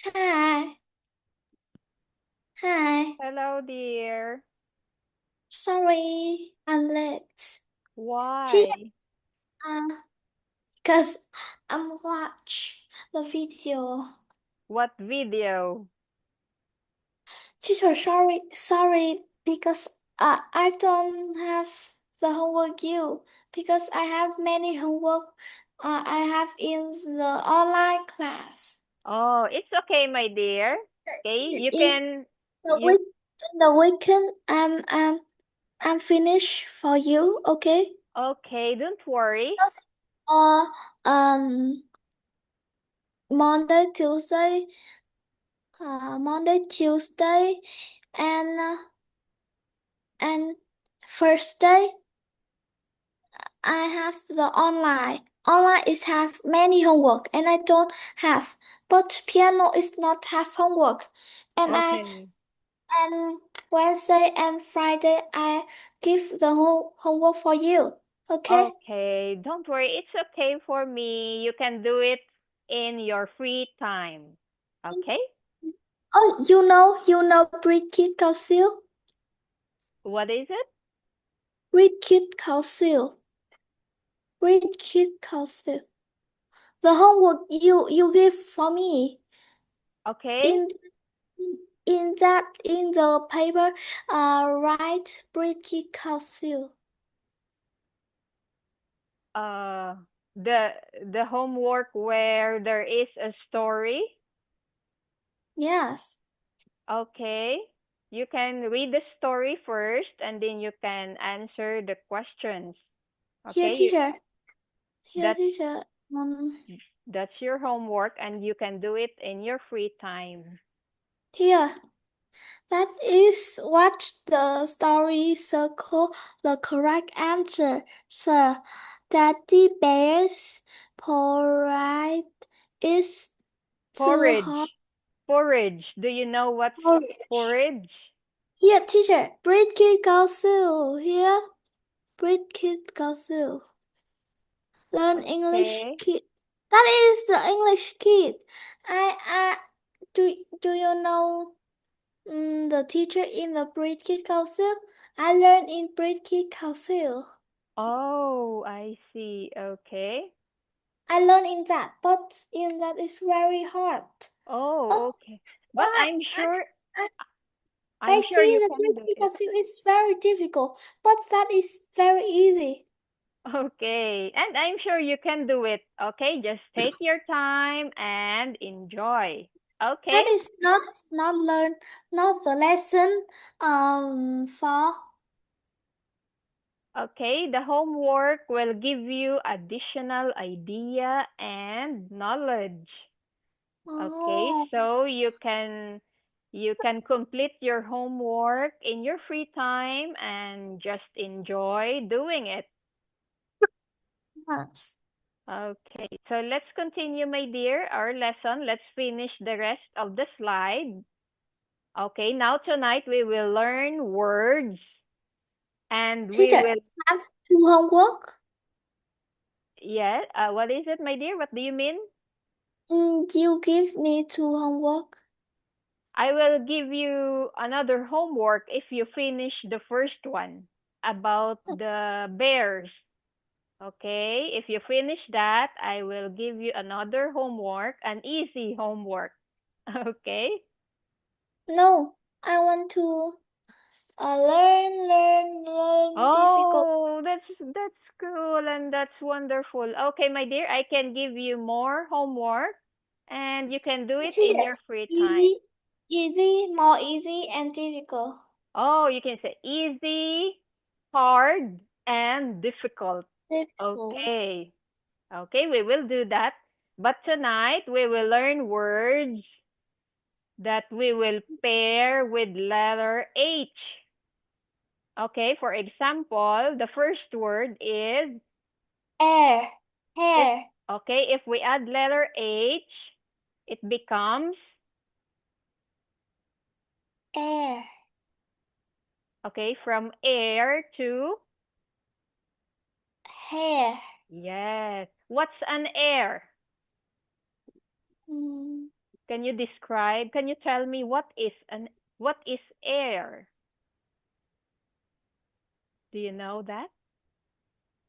Hi. Hi. Hello, dear. Sorry, I'm late. Teacher, Why? because I'm watch the video. What video? Teacher, sorry, because I don't have the homework you because I have many homework I have in the online class. Oh, it's okay, my dear. Okay, you In can the you weekend, I'm finished for you, okay? okay, don't worry. Because, uh, um, Monday, Tuesday, and and Thursday I have the online. Online is have many homework and I don't have. But piano is not have homework. And I Okay. and Wednesday and Friday I give the whole homework for you. Okay? Okay, don't worry. It's okay for me. You can do it in your free time. Okay? Oh, you know Brigitte Council? What is it? Brigitte Council. Brigitte Council. The homework you give for me Okay? in in the paper write British Council. Uh the the homework where there is a story. Yes. Okay. You can read the story first and then you can answer the questions. Here Okay? teacher. Here That's teacher. Um that's your homework and you can do it in your free time. here. That is what the story circle the correct answer. Sir, Daddy Bear's polite is too hot. Porridge. Porridge. Do you know what's porridge? Here, teacher, British Council. Here, British Council. Learn English Okay. kid. That is the English kid. I do you know the teacher in the British Council? I learned in British Council. Oh, I see. Okay. I learned in that, but in that is very hard. Oh, Oh, okay. But why? I, I'm I sure see you the can do British it. Council is very difficult, but that is very easy. Okay. And I'm sure you can do it. Okay? Just take your time and enjoy. Okay? That is not learn not the lesson for Okay, the homework will give you additional idea and knowledge. Okay, oh so you can complete your homework in your free time and just enjoy doing it. yes. Okay, so let's continue, my dear, our lesson. Let's finish the rest of the slide. Okay, now tonight we will learn words and we Teacher, will, have two homework. yeah, what is it, my dear? What do you mean? You give me two homework. I will give you another homework if you finish the first one about the bears. Okay? If you finish that, I will give you another homework, an easy homework. Okay? No, I want to learn difficult. Oh, that's cool and that's wonderful. Okay, my dear, I can give you more homework and you can do it in Teacher, your free time. easy, more easy and difficult. Oh, you can say easy, hard, and difficult. Difficult. Okay. Okay, we will do that. But tonight we will learn words that we will pair with letter H. Okay, for example, the first word is Air, if hair, okay, if we add letter H, it becomes air, okay, from air to hair. yes. What's an air? Mm. Can you describe? Can you tell me what is air? Do you know that?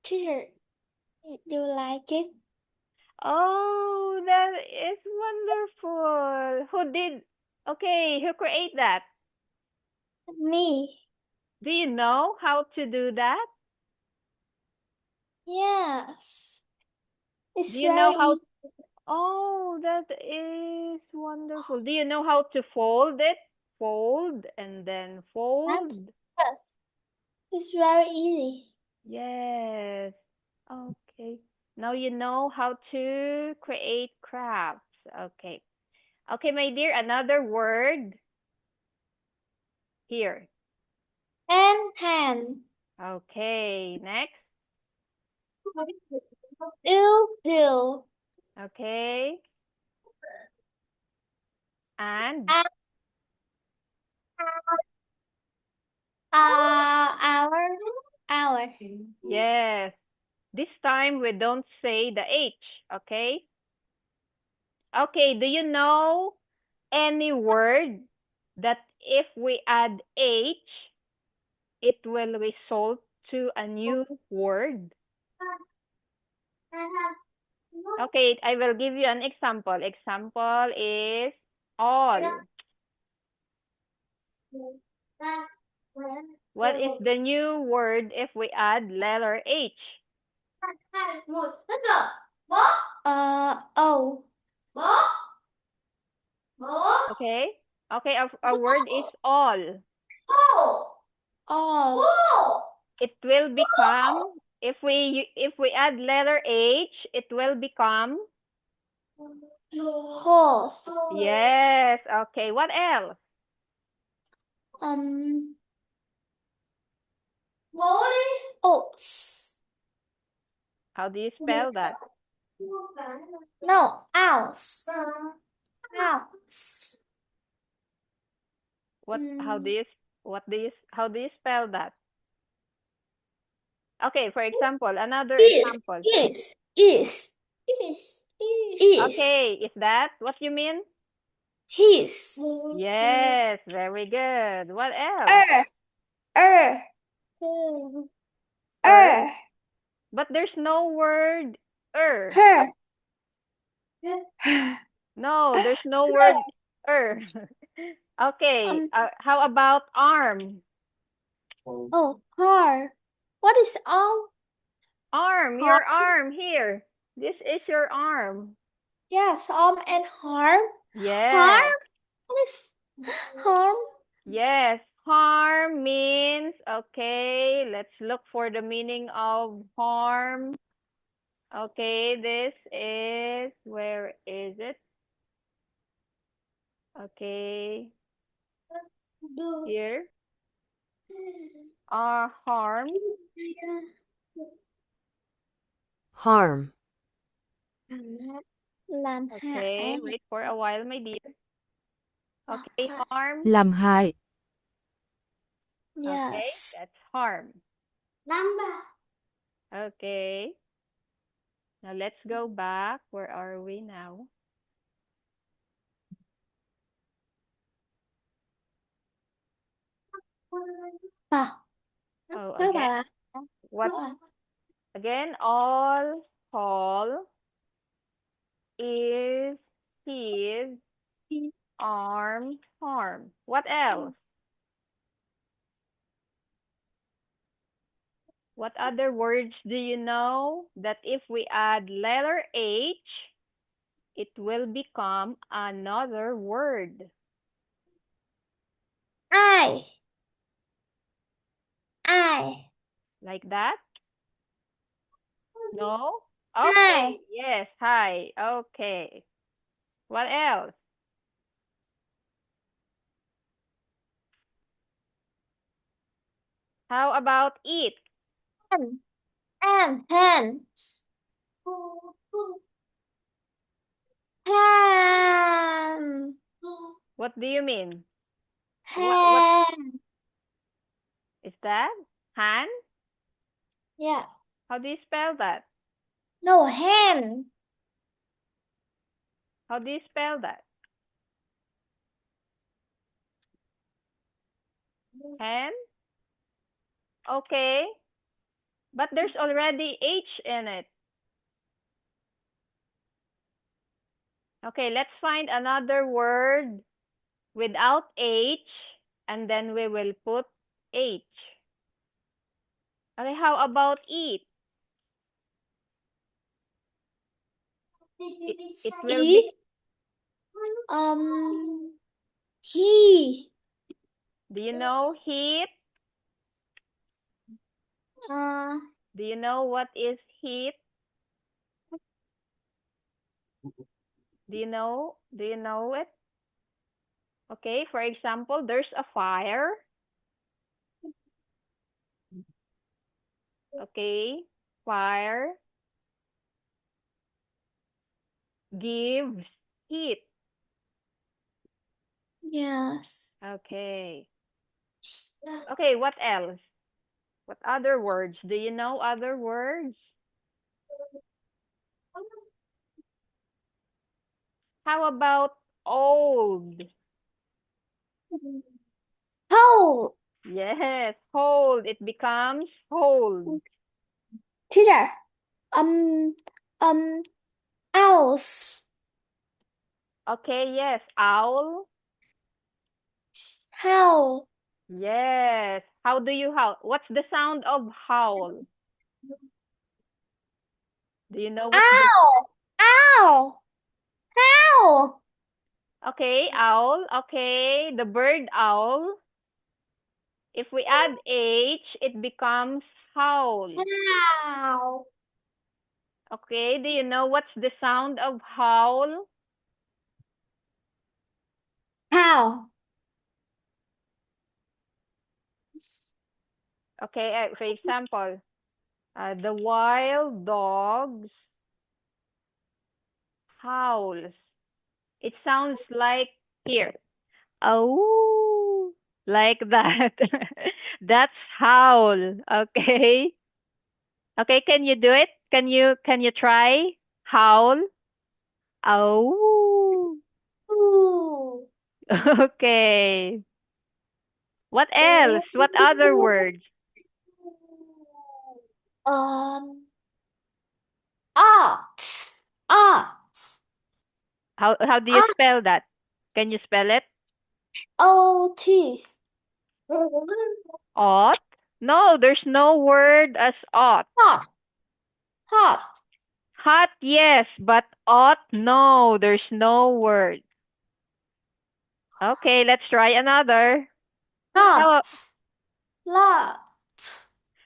Teacher, do you like it? Oh, that is wonderful. Who create that? Me. Do you know how to do that? Yes. It's Do you know very how? easy. Oh, that is wonderful. Do you know how to fold it? Fold and then fold. Yes. It's very easy. Yes. Okay. Now you know how to create crafts. Okay. Okay, my dear, another word here. And hand. Okay, next. Bill. Okay. And Hour. yes, this time we don't say the H, okay? Okay, do you know any word that if we add H, it will result to a new word? Okay, I will give you an example. Example is all. What is the new word if we add letter H? Oh. Okay? Okay, our word is all. All. It will become, if we add letter H, it will become, Whole. yes, okay, what else? Oats. How do you spell that? No, ounce. Ounce. How do you spell that? Okay, for example, another example. Is. Okay, is that what you mean? His. Yes, very good. What else? Er. But there's no word er. Her. No, there's no word er. Okay, how about arm? Oh, car. What is arm? Arm, your arm here. This is your arm. Yes, arm and harm. Yes. What is harm? Yes, harm means, okay, let's look for the meaning of harm. Okay, this is, where is it? Okay, here. Harm. Harm. Okay, wait for a while, my dear. Okay, harm. Làm hại. Okay, Yes. that's harm. Okay. Now let's go back. Where are we now? Oh, again. What? Again, all is his, arm, harm. What else? What other words do you know that if we add letter H, it will become another word? I. Like that? No? Okay. Hi. Yes, hi. Okay. What else? How about eat? Hen. Hen. What do you mean? What Hen. is that? Han? Yeah. How do you spell that? No, hen. How do you spell that? Hen? Okay. But there's already H in it. Okay, let's find another word without H, and then we will put H. Okay, how about eat? It will be... E. He. Do you know heat? Do you know what is heat? Do you know it? Okay, for example, there's a fire. Okay, fire gives heat. Yes. Okay. Okay, what else? What other words? Do you know other words? How about old? Hold. Yes, hold. It becomes hold. Teacher. Um. Um. Owls. Okay, yes, owl. Howl. Yes. How do you howl? What's the sound of howl? Do you know what's the... Owl. Owl. Owl. Okay, owl. Okay, the bird owl. If we add H, it becomes howl. Owl. Okay, do you know what's the sound of howl? Howl. Okay, for example, the wild dogs howls. It sounds like here. Oh, like that. That's howl. Okay. Okay, can you do it? Can you try howl? Oh. Ooh. Okay. What else? What other words? Um. Art. Art. How do you spell that? Can you spell it? O-T. Ought? No, there's no word as ought. Hot. Hot. Hot, yes, but ought, no, there's no word. Okay, let's try another. How, Lot. Lot.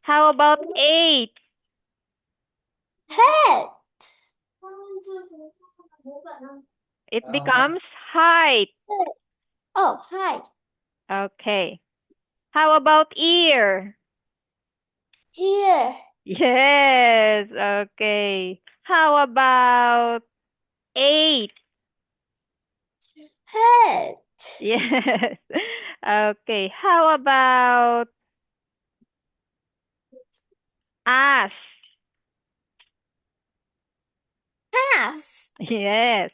how about eight? Head. It becomes height. Oh, hi. Okay. How about ear? Here. Yes, okay. How about eight? Head. Yes. Okay. How about ass? Pass. Yes.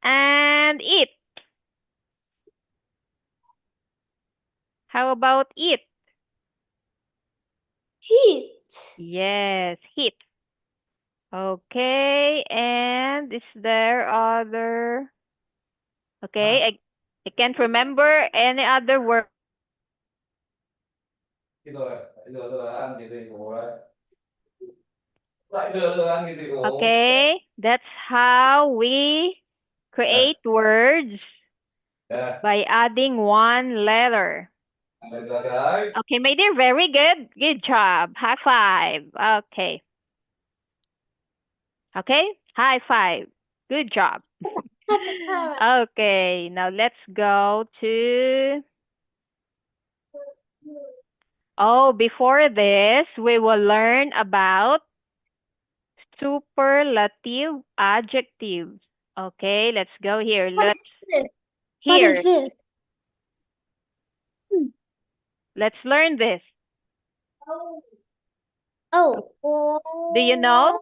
And it. How about it? Heat. Yes, hit. Okay. And is there other? Okay. I can't remember any other word. Okay. That's how we create words by adding one letter. Okay, my dear, very good. Good job. High five. Okay. Okay, high five. Good job. Okay, now let's go to... Oh, before this, we will learn about superlative adjectives. Okay, let's go here. What Here, is this? let's learn this. Oh. Do you know?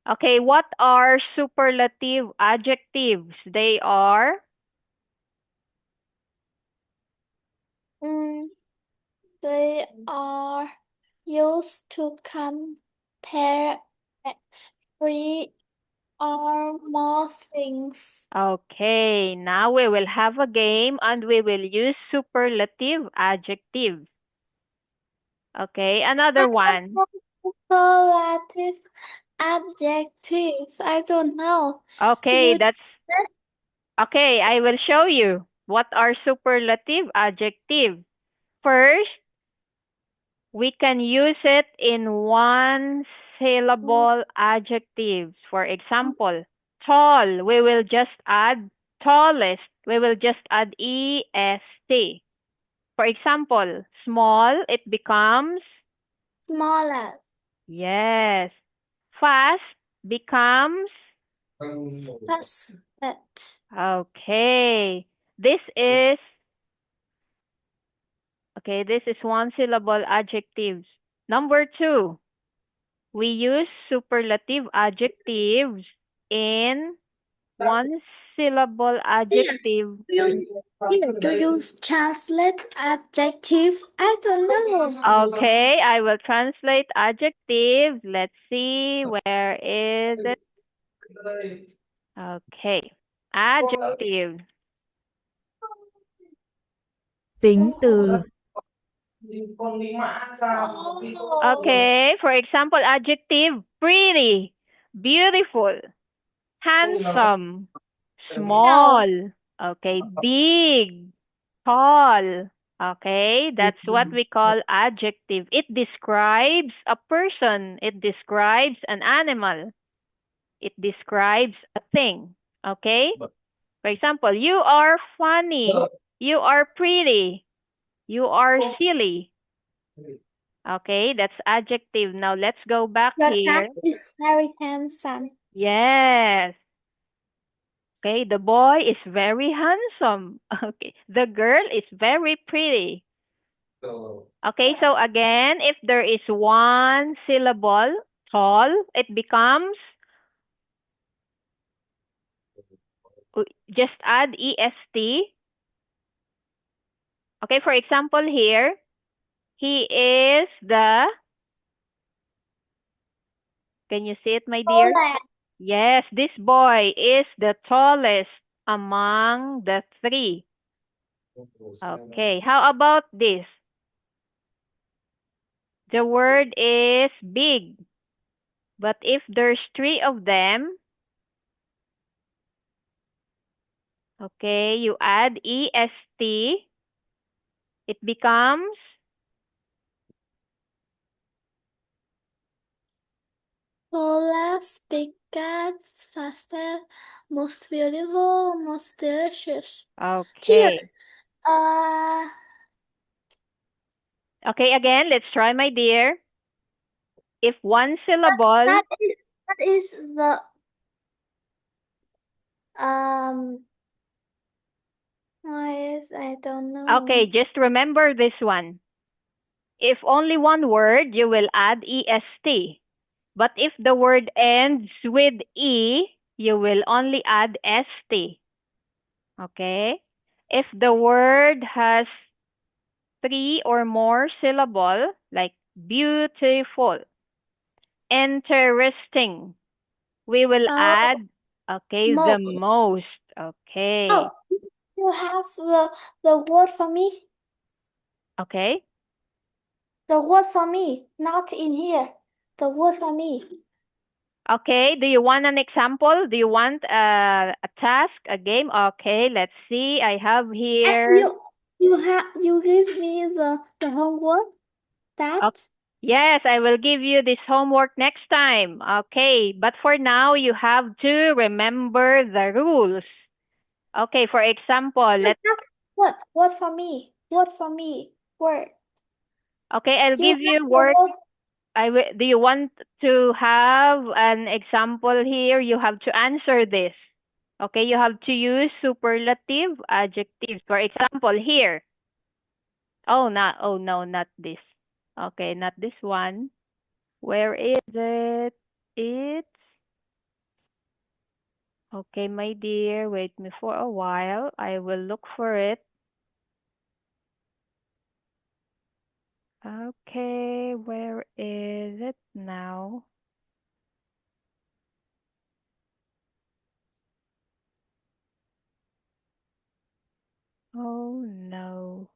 Okay, what are superlative adjectives? They are They are used to compare three or more things. Okay, now we will have a game and we will use superlative adjectives. Okay, another one. Superlative adjectives. I don't know. Okay, You that's okay. I will show you what are superlative adjectives. First, we can use it in one syllable adjectives. For example, tall, we will just add tallest. We will just add est. For example, small, it becomes smaller. yes. Fast becomes Fast. okay. This is okay, this is one syllable adjectives. Number two, we use superlative adjectives in one syllable adjective. Do you translate adjective? I don't know. Okay, I will translate adjectives. Let's see, where is it? Okay, adjective. Tính từ. Okay, for example, adjective pretty, beautiful, handsome, small, okay, big, tall. Okay, that's what we call adjective. It describes a person, it describes an animal, it describes a thing. Okay? For example, you are funny, you are pretty, you are silly. Okay, that's adjective. Now let's go back Your here. cat is very handsome. Yes. Okay, the boy is very handsome. Okay, the girl is very pretty. Okay, so again, if there is one syllable, tall, it becomes, just add est. Okay, for example here, he is the, can you see it, my dear? Tallest. Yes, this boy is the tallest among the three. Okay, how about this? The word is big, but if there's three of them, okay, you add est, it becomes, Tallest, biggest, fastest, most beautiful, most delicious. Here. okay. Uh, Okay, again, let's try, my dear. If one syllable, that is the um. I don't know. okay, just remember this one. If only one word, you will add est. But if the word ends with e, you will only add st. Okay? If the word has three or more syllable, like beautiful, interesting, we will Oh, add, okay, the most. Okay. Oh, you have the word for me. Okay. The word for me, not in here. The word for me. Okay. Do you want an example? Do you want a task, a game? Okay. Let's see. I have here. You give me the homework. That Yes, I will give you this homework next time. Okay, but for now, you have to remember the rules. Okay, for example, let's. what? Word for me. Word for me. Word. Okay, I'll You give have you the work. word. Do you want to have an example here? You have to answer this. Okay, you have to use superlative adjectives. For example, here. Oh no, not this. Okay, not this one. Where is it? It's okay, my dear. Wait me for a while. I will look for it. Okay, where is it now? Oh no.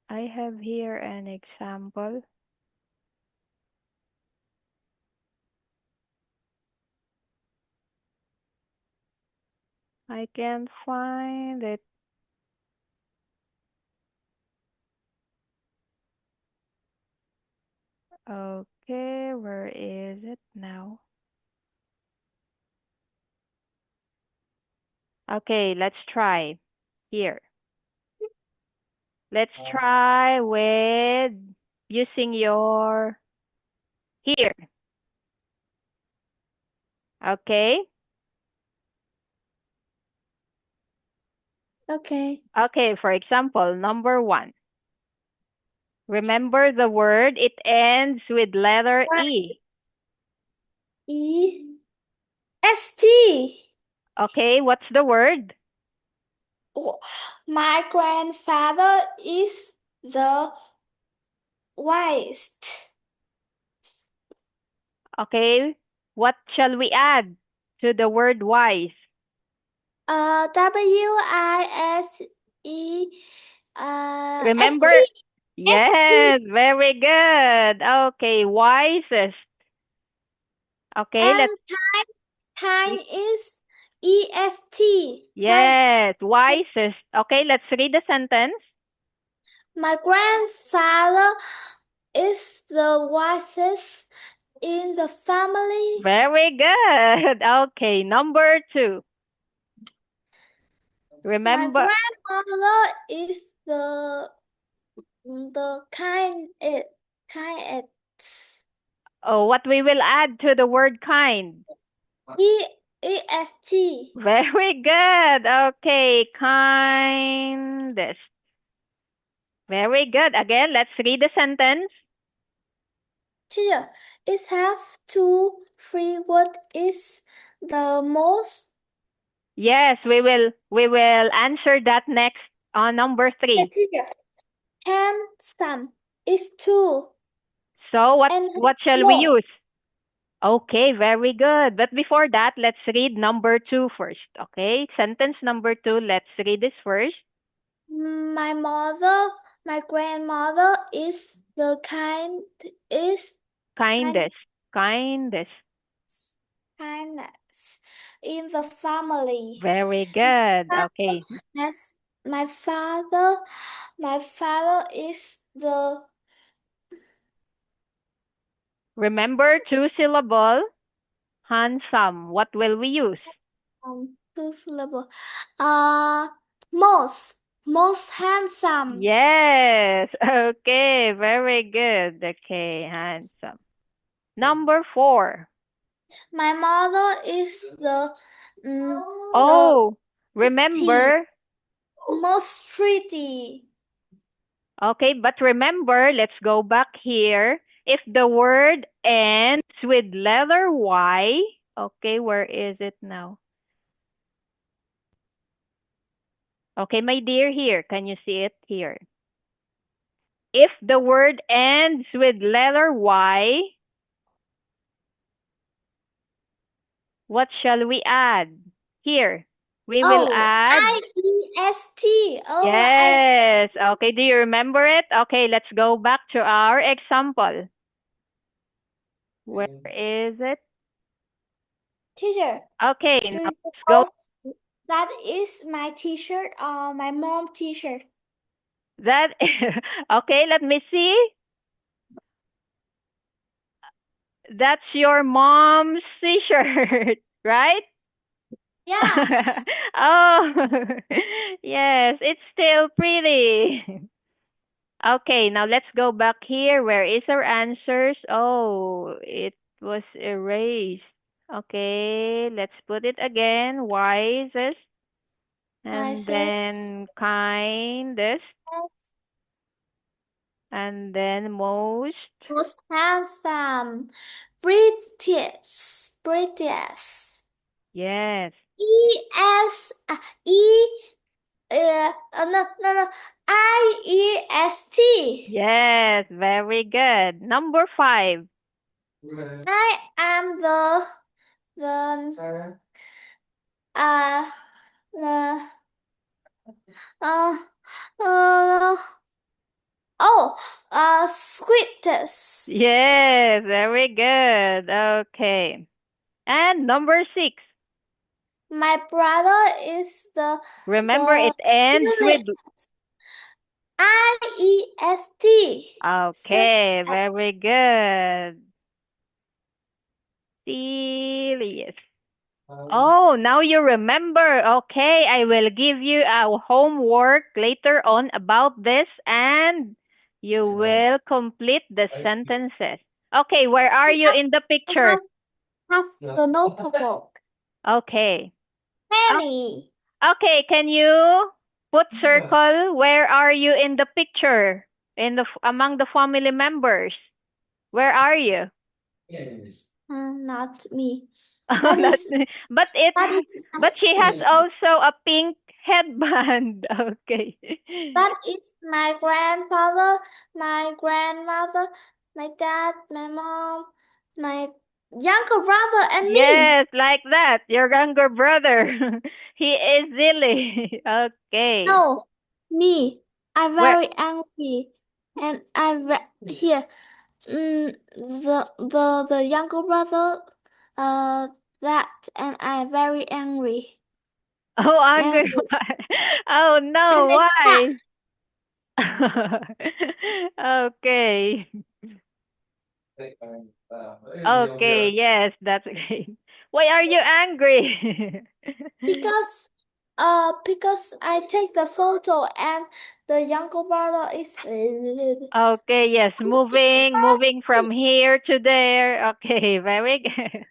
I have here an example. I can't find it. Okay, where is it now? Okay, let's try here. Let's try with using your here. Okay? Okay. Okay, for example, number 1. Remember the word, it ends with letter E. E-S-T. Okay, what's the word? My grandfather is the wisest. Okay, what shall we add to the word wise? W-I-S-E Remember? S-T. Yes, very good. Okay, wisest. Okay, And let's. kind is E-S-T. Yes, wisest. Okay, let's read the sentence. My grandfather is the wisest in the family. Very good. Okay, number 2. Remember. My grandmother is the kindest. Oh, what we will add to the word kind? E-S-T. Very good. Okay, kindest. Very good. Again, let's read the sentence. Teacher, it have 2, 3. What is the most? Yes, we will answer that next on number 3. Teacher, handsome is 2. So what And shall we most. use? Okay, very good. But before that, let's read number 2 first. Okay, sentence number 2. Let's read this first. My grandmother is the kindest in the family. Very good. Okay. My father is the Remember 2-syllable. Handsome. What will we use? 2 syllable. Most handsome. Yes. Okay. Very good. Okay. Handsome. Number 4. My mother is the Oh, remember. most pretty. Okay, but remember, let's go back here. If the word ends with letter Y, okay, where is it now? Okay, my dear, here. Can you see it here? If the word ends with letter Y, what shall we add? Here, we will add I-E-S-T. yes. Okay, do you remember it? Okay, let's go back to our example. Where is it? Teacher. Okay, now let's go. That is my t-shirt or my mom t-shirt. That okay, let me see. That's your mom's t-shirt, right? Yes. Oh, yes, it's still pretty. Okay, now let's go back here. Where is our answers? Oh, it was erased. Okay, let's put it again. Wisest. And then kindest. And then most handsome. Prettiest. Yes. E-S, no, I-E-S-T. Yes, very good. Number 5. I am the uh sweetest. Yes, very good. Okay. And number 6. My brother is Remember, it the ends with... I-E-S-T. Okay, very good. Serious. Oh, now you remember. Okay, I will give you a homework later on about this and you will complete the sentences. Okay, where are you in the picture? Have the notebook. Okay. Penny. Okay, can you put circle? Where are you in the picture? Among the family members. Where are you? Not me. Oh, That not is, me. that is, But she has also a pink headband. Okay. that is my grandfather, my grandmother, my dad, my mom, my younger brother, and me. Yes, like that. Your younger brother. He is silly. Okay. No, me. I'm Where? very angry, and here. The younger brother, that, and I'm very angry. Oh, And angry. Oh no, and I why? Okay. Okay, yes, that's great. Why are you angry? because I take the photo and the younger brother is Okay, yes, moving from here to there. Okay, very good.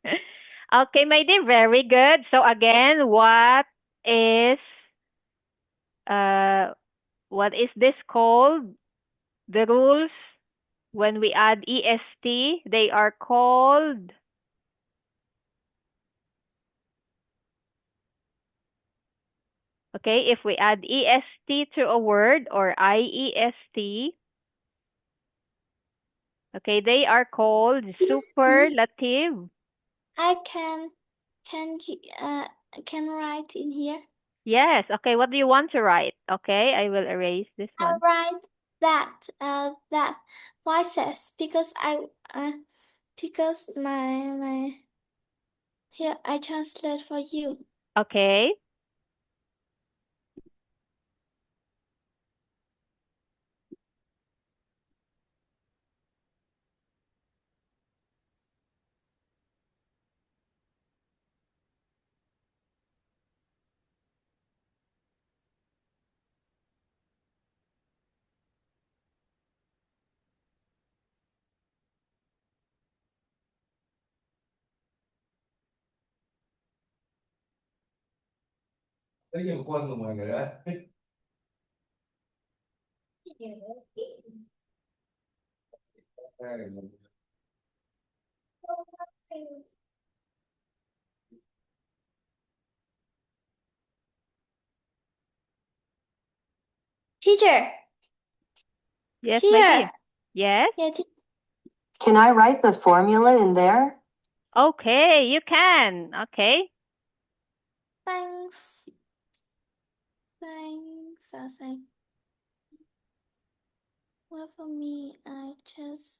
Okay, my dear, very good. So again, is uh what is this called? The rules when we add est, they are called... Okay, if we add est to a word or iest, okay, they are called superlative. I can write in here. Yes, okay, what do you want to write? Okay, I will erase this I one. write that voices because because my here I translate for you. Okay. Teacher. Yes, my dear. Teacher. Yes? Yeah, Can I write the formula in there? Okay, you can. Okay. thanks. Thanks. I say. Well, for me, I just.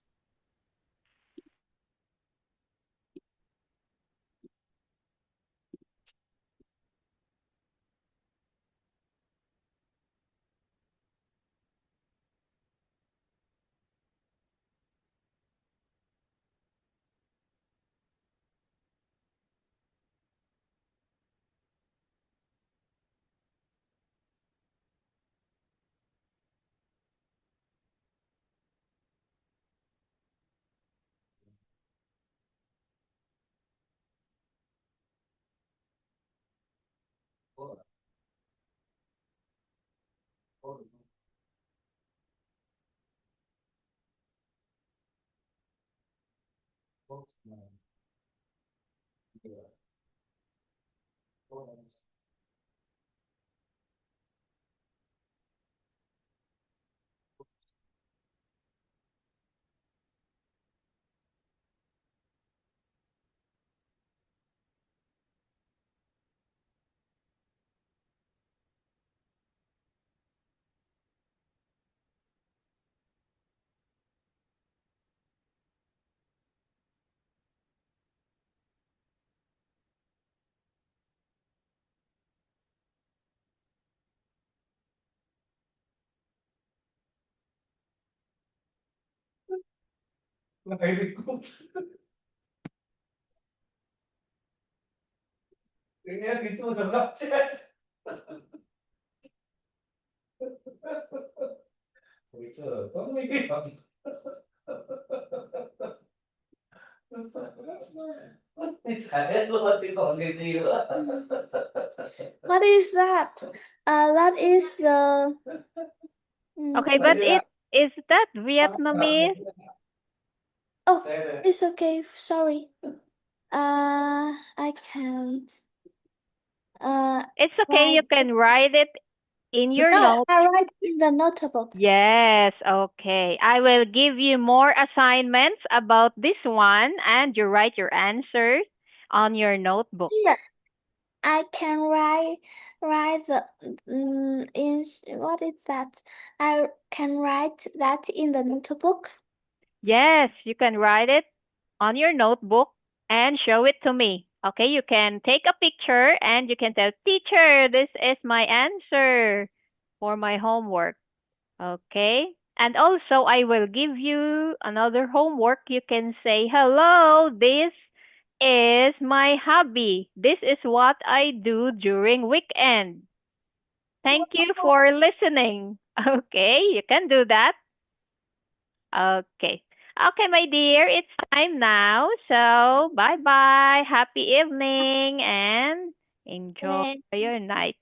Nakalikot. Kaya dito nakalat. Ito, pamigyan. What is that? That is the. Okay, but is that Vietnamese? Oh, it's okay. Sorry. I can't. It's okay, you can write it in your No, note. I write in the notebook. Yes, okay. I will give you more assignments about this one, and you write your answers on your notebook. Here, I can write the in what is that? I can write that in the notebook. Yes, you can write it on your notebook and show it to me. Okay, you can take a picture and you can tell, teacher, this is my answer for my homework. Okay, and also I will give you another homework. You can say, hello, this is my hobby. This is what I do during weekend. Thank you for listening. Okay, you can do that. Okay. Okay, my dear, it's time now. So, bye-bye. Happy evening and enjoy your night.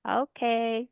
Okay.